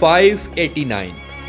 589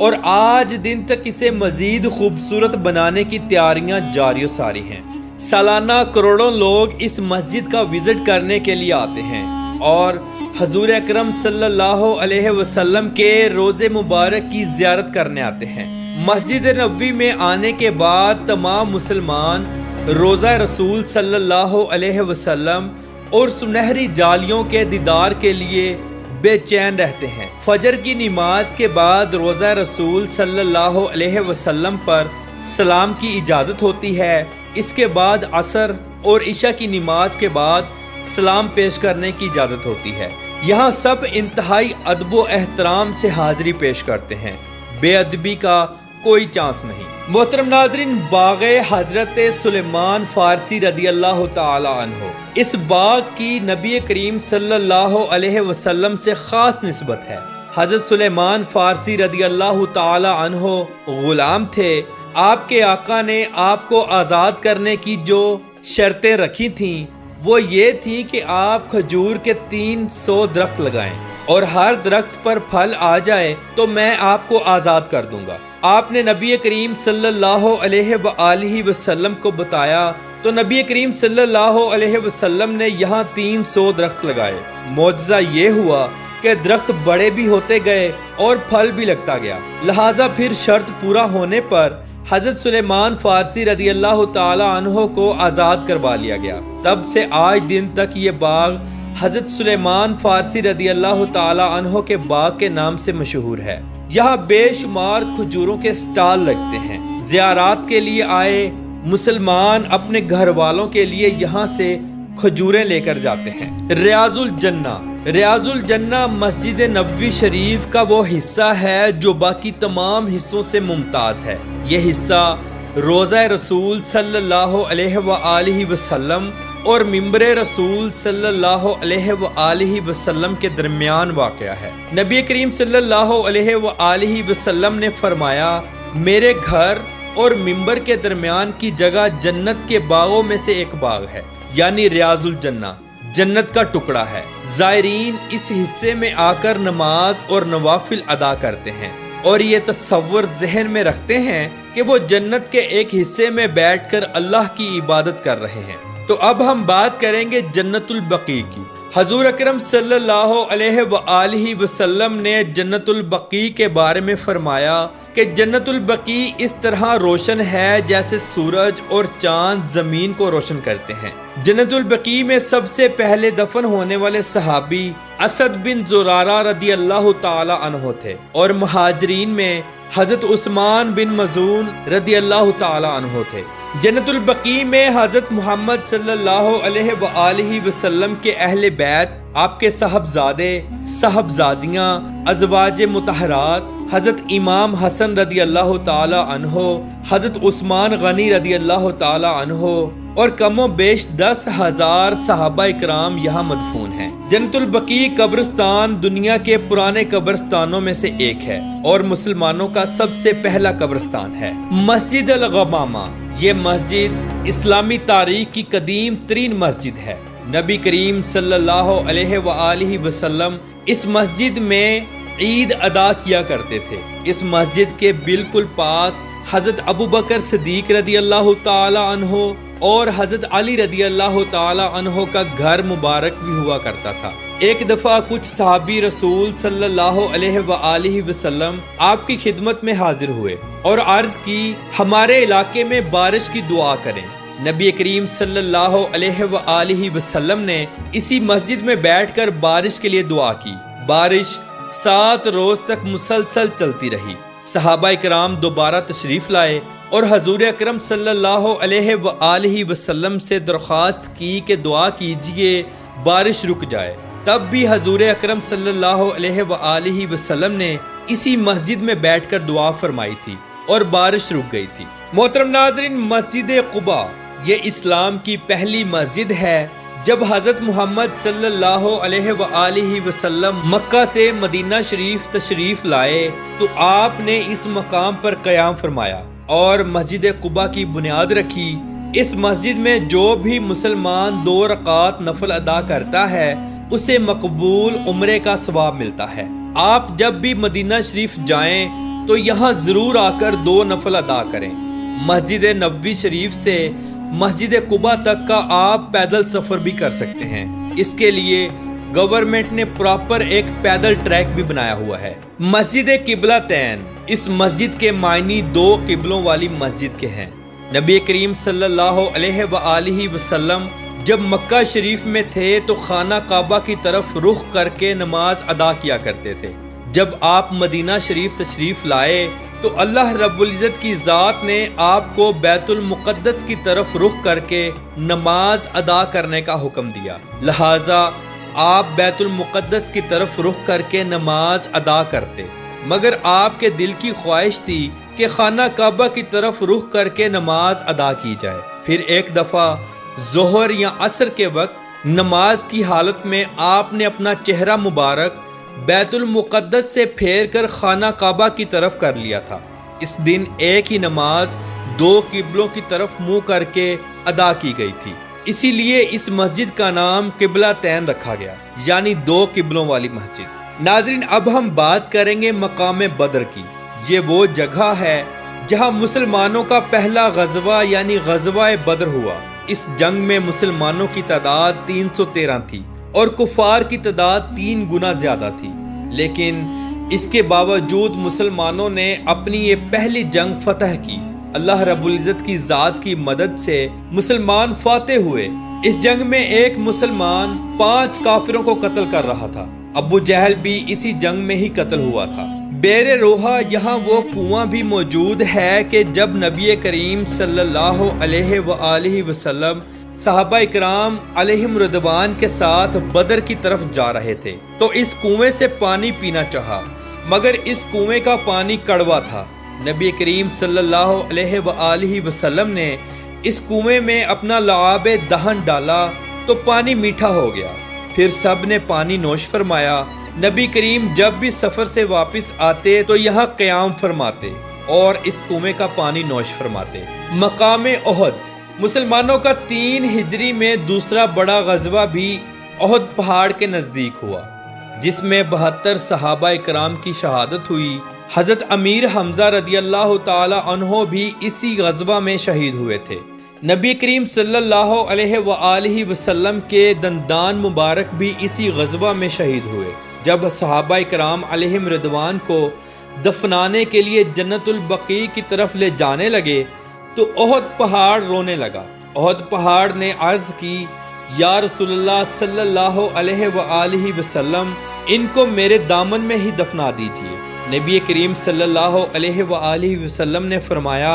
اور آج دن تک اسے مزید خوبصورت بنانے کی تیاریاں جاری و ساری ہیں۔ سالانہ کروڑوں لوگ اس مسجد کا وزٹ کرنے کے لیے آتے ہیں اور حضور اکرم صلی اللہ علیہ وسلم کے روضے مبارک کی زیارت کرنے آتے ہیں۔ مسجد نبوی میں آنے کے بعد تمام مسلمان روضہ رسول صلی اللہ علیہ وسلم اور سنہری جالیوں کے دیدار کے لیے بے چین رہتے ہیں۔ فجر کی نماز کے بعد روضہ رسول صلی اللہ علیہ وسلم پر سلام کی اجازت ہوتی ہے۔ اس کے بعد عصر اور عشاء کی نماز کے بعد سلام پیش کرنے کی اجازت ہوتی ہے۔ یہاں سب انتہائی ادب و احترام سے حاضری پیش کرتے ہیں، بے ادبی کا کوئی چانس نہیں۔ محترم ناظرین، باغ حضرت سلیمان فارسی رضی اللہ تعالی عنہ، اس باغ کی نبی کریم صلی اللہ علیہ وسلم سے خاص نسبت ہے۔ حضرت سلیمان فارسی رضی اللہ تعالی عنہ غلام تھے۔ آپ کے آقا نے آپ کو آزاد کرنے کی جو شرطیں رکھی تھیں وہ یہ تھی کہ آپ کھجور کے 300 درخت لگائیں اور ہر درخت پر پھل آ جائے تو میں آپ کو آزاد کر دوں گا۔ آپ نے نبی کریم صلی اللہ علیہ وآلہ وسلم کو بتایا تو نبی کریم صلی اللہ علیہ وسلم نے یہاں 300 درخت لگائے۔ معجزہ یہ ہوا کہ درخت بڑے بھی ہوتے گئے اور پھل بھی لگتا گیا، لہٰذا پھر شرط پورا ہونے پر حضرت سلیمان فارسی رضی اللہ تعالی عنہ کو آزاد کروا لیا گیا۔ تب سے آج دن تک یہ باغ حضرت سلیمان فارسی رضی اللہ تعالی عنہ کے باغ کے نام سے مشہور ہے۔ یہاں بے شمار کھجوروں کے سٹال لگتے ہیں۔ زیارات کے لیے آئے مسلمان اپنے گھر والوں کے لیے یہاں سے کھجوریں لے کر جاتے ہیں۔ ریاض الجنہ، ریاض الجنہ مسجد نبوی شریف کا وہ حصہ ہے جو باقی تمام حصوں سے ممتاز ہے۔ یہ حصہ روضہ رسول صلی اللہ علیہ وآلہ وسلم اور ممبر رسول صلی اللہ علیہ وآلہ وسلم کے درمیان واقع ہے۔ نبی کریم صلی اللہ علیہ وآلہ وسلم نے فرمایا، میرے گھر اور ممبر کے درمیان کی جگہ جنت کے باغوں میں سے ایک باغ ہے، یعنی ریاض الجنہ، جنت کا ٹکڑا ہے۔ زائرین اس حصے میں آ کر نماز اور نوافل ادا کرتے ہیں اور یہ تصور ذہن میں رکھتے ہیں کہ وہ جنت کے ایک حصے میں بیٹھ کر اللہ کی عبادت کر رہے ہیں۔ تو اب ہم بات کریں گے جنت البقیع کی۔ حضور اکرم صلی اللہ علیہ وآلہ وسلم نے جنت البقیع کے بارے میں فرمایا کہ جنت البقیع اس طرح روشن ہے جیسے سورج اور چاند زمین کو روشن کرتے ہیں۔ جنت البقیع میں سب سے پہلے دفن ہونے والے صحابی اسد بن زرارہ رضی اللہ تعالی عنہ تھے اور مہاجرین میں حضرت عثمان بن مظعون رضی اللہ تعالی عنہ تھے۔ جنت البقیع میں حضرت محمد صلی اللہ علیہ وآلہ وسلم کے اہل بیت، آپ کے صاحبزادے، صاحبزادیاں، ازواج مطہرات، حضرت امام حسن رضی اللہ تعالی عنہ، حضرت عثمان غنی رضی اللہ تعالی عنہ اور کم و بیش 10,000 صحابہ اکرام یہاں مدفون ہیں۔ جنت البقیع قبرستان دنیا کے پرانے قبرستانوں میں سے ایک ہے اور مسلمانوں کا سب سے پہلا قبرستان ہے۔ مسجد الغمامہ، یہ مسجد اسلامی تاریخ کی قدیم ترین مسجد ہے۔ نبی کریم صلی اللہ علیہ وآلہ وسلم اس مسجد میں عید ادا کیا کرتے تھے۔ اس مسجد کے بالکل پاس حضرت ابوبکر صدیق رضی اللہ تعالی عنہ اور حضرت علی رضی اللہ تعالی عنہ کا گھر مبارک بھی ہوا کرتا تھا۔ ایک دفعہ کچھ صحابی رسول صلی اللہ علیہ وآلہ وسلم آپ کی خدمت میں حاضر ہوئے اور عرض کی، ہمارے علاقے میں بارش کی دعا کریں۔ نبی کریم صلی اللہ علیہ وآلہ وسلم نے اسی مسجد میں بیٹھ کر بارش کے لیے دعا کی۔ بارش 7 روز تک مسلسل چلتی رہی۔ صحابہ اکرام دوبارہ تشریف لائے اور حضور اکرم صلی اللہ علیہ وآلہ وسلم سے درخواست کی کہ دعا کیجئے بارش رک جائے۔ تب بھی حضور اکرم صلی اللہ علیہ وآلہ وسلم نے اسی مسجد میں بیٹھ کر دعا فرمائی تھی اور بارش رک گئی تھی۔ محترم ناظرین، مسجد قباء یہ اسلام کی پہلی مسجد ہے۔ جب حضرت محمد صلی اللہ علیہ وآلہ وسلم مکہ سے مدینہ شریف تشریف لائے تو آپ نے اس مقام پر قیام فرمایا اور مسجد قباء کی بنیاد رکھی۔ اس مسجد میں جو بھی مسلمان 2 رکعات نفل ادا کرتا ہے اسے مقبول عمرے کا ثواب ملتا ہے۔ آپ جب بھی مدینہ شریف جائیں تو یہاں ضرور آ کر 2 نفل ادا کریں۔ مسجد نبوی شریف سے مسجد قباء تک کا آپ پیدل سفر بھی کر سکتے ہیں۔ اس کے لیے گورنمنٹ نے پراپر ایک پیدل ٹریک بھی بنایا ہوا ہے۔ مسجد قبلہ تین، اس مسجد کے معنی 2 قبلوں والی مسجد کے ہیں۔ نبی کریم صلی اللہ علیہ وآلہ وسلم جب مکہ شریف میں تھے تو خانہ کعبہ کی طرف رخ کر کے نماز ادا کیا کرتے تھے۔ جب آپ مدینہ شریف تشریف لائے تو اللہ رب العزت کی ذات نے آپ کو بیت المقدس کی طرف رخ کر کے نماز ادا کرنے کا حکم دیا، لہٰذا آپ بیت المقدس کی طرف رخ کر کے نماز ادا کرتے، مگر آپ کے دل کی خواہش تھی کہ خانہ کعبہ کی طرف رخ کر کے نماز ادا کی جائے۔ پھر ایک دفعہ ظہر یا عصر کے وقت نماز کی حالت میں آپ نے اپنا چہرہ مبارک بیت المقدس سے پھیر کر خانہ کعبہ کی طرف کر لیا تھا۔ اس دن ایک ہی نماز 2 قبلوں کی طرف منہ کر کے ادا کی گئی تھی، اسی لیے اس مسجد کا نام قبلہ تین رکھا گیا، یعنی 2 قبلوں والی مسجد۔ ناظرین، اب ہم بات کریں گے مقام بدر کی۔ یہ وہ جگہ ہے جہاں مسلمانوں کا پہلا غزوہ یعنی غزوہ بدر ہوا۔ اس جنگ میں مسلمانوں کی تعداد 313 تھی اور کفار کی تعداد 3 گنا زیادہ تھی، لیکن اس کے باوجود مسلمانوں نے اپنی یہ پہلی جنگ فتح کی۔ اللہ رب العزت کی ذات کی مدد سے مسلمان فاتح ہوئے۔ اس جنگ میں ایک مسلمان 5 کافروں کو قتل کر رہا تھا۔ ابو جہل بھی اسی جنگ میں ہی قتل ہوا تھا۔ بیر روحہ یہاں وہ کنواں بھی موجود ہے کہ جب نبی کریم صلی اللہ علیہ وآلہ وسلم صحابہ اکرام علیہم رضوان کے ساتھ بدر کی طرف جا رہے تھے تو اس کنویں سے پانی پینا چاہا، مگر اس کنویں کا پانی کڑوا تھا۔ نبی کریم صلی اللہ علیہ وآلہ وسلم نے اس کنویں میں اپنا لعاب دہن ڈالا تو پانی میٹھا ہو گیا۔ پھر سب نے پانی نوش فرمایا۔ نبی کریم جب بھی سفر سے واپس آتے تو یہاں قیام فرماتے اور اس کنویں کا پانی نوش فرماتے۔ مقام احد، مسلمانوں کا 3 ہجری میں دوسرا بڑا غزوہ بھی احد پہاڑ کے نزدیک ہوا، جس میں 72 صحابہ اکرام کی شہادت ہوئی۔ حضرت امیر حمزہ رضی اللہ تعالی عنہ بھی اسی غزوہ میں شہید ہوئے تھے۔ نبی کریم صلی اللہ علیہ وآلہ وسلم کے دندان مبارک بھی اسی غزوہ میں شہید ہوئے۔ جب صحابہ اکرام علیہم رضوان کو دفنانے کے لیے جنت البقیع کی طرف لے جانے لگے تو احد پہاڑ رونے لگا۔ احد پہاڑ نے عرض کی، یا رسول اللہ صلی اللہ علیہ وآلہ وسلم، ان کو میرے دامن میں ہی دفنا دیجیے۔ نبی کریم صلی اللہ علیہ وآلہ وسلم نے فرمایا،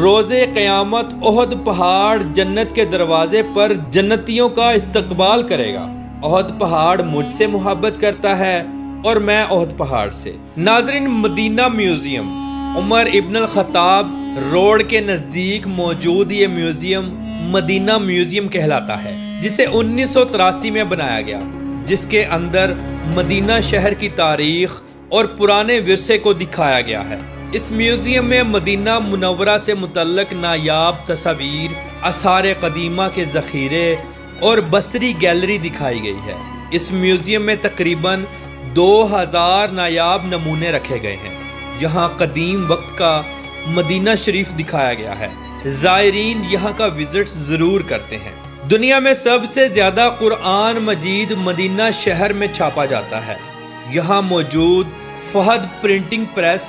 روز قیامت احد پہاڑ جنت کے دروازے پر جنتیوں کا استقبال کرے گا۔ احد پہاڑ مجھ سے محبت کرتا ہے اور میں احد پہاڑ سے۔ ناظرین، مدینہ میوزیم، عمر ابن الخطاب روڈ کے نزدیک موجود یہ میوزیم مدینہ میوزیم کہلاتا ہے، جسے 1983 میں بنایا گیا، جس کے اندر مدینہ شہر کی تاریخ اور پرانے ورثے کو دکھایا گیا ہے۔ اس میوزیم میں مدینہ منورہ سے متعلق نایاب تصاویر، آثار قدیمہ کے ذخیرے اور بصری گیلری دکھائی گئی ہے۔ اس میوزیم میں تقریباً 2000 نایاب نمونے رکھے گئے ہیں۔ یہاں قدیم وقت کا مدینہ شریف دکھایا گیا ہے۔ زائرین یہاں کا وزٹ ضرور کرتے ہیں۔ دنیا میں سب سے زیادہ قرآن مجید مدینہ شہر میں چھاپا جاتا ہے۔ یہاں موجود فہد پرنٹنگ پریس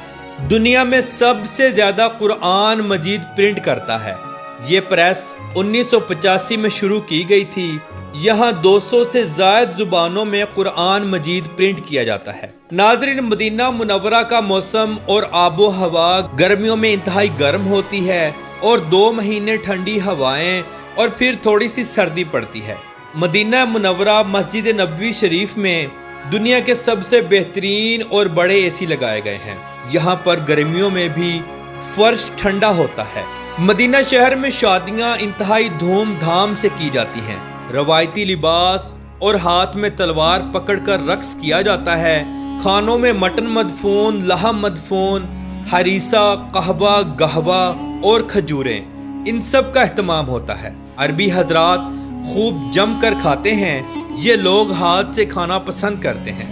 دنیا میں سب سے زیادہ قرآن مجید پرنٹ کرتا ہے۔ یہ پریس 1985 میں شروع کی گئی تھی۔ یہاں 200 سے زائد زبانوں میں قرآن مجید پرنٹ کیا جاتا ہے۔ ناظرین، مدینہ منورہ کا موسم اور آب و ہوا گرمیوں میں انتہائی گرم ہوتی ہے اور 2 مہینے ٹھنڈی ہوائیں اور پھر تھوڑی سی سردی پڑتی ہے۔ مدینہ منورہ مسجد نبوی شریف میں دنیا کے سب سے بہترین اور بڑے اے سی لگائے گئے ہیں۔ یہاں پر گرمیوں میں بھی فرش ٹھنڈا ہوتا ہے۔ مدینہ شہر میں شادیاں انتہائی دھوم دھام سے کی جاتی ہیں۔ روایتی لباس اور ہاتھ میں تلوار پکڑ کر رقص کیا جاتا ہے۔ کھانوں میں مٹن مدفون، لحم مدفون، ہریسہ، قہوہ، گہوہ اور کھجوریں، ان سب کا اہتمام ہوتا ہے۔ عربی حضرات خوب جم کر کھاتے ہیں۔ یہ لوگ ہاتھ سے کھانا پسند کرتے ہیں۔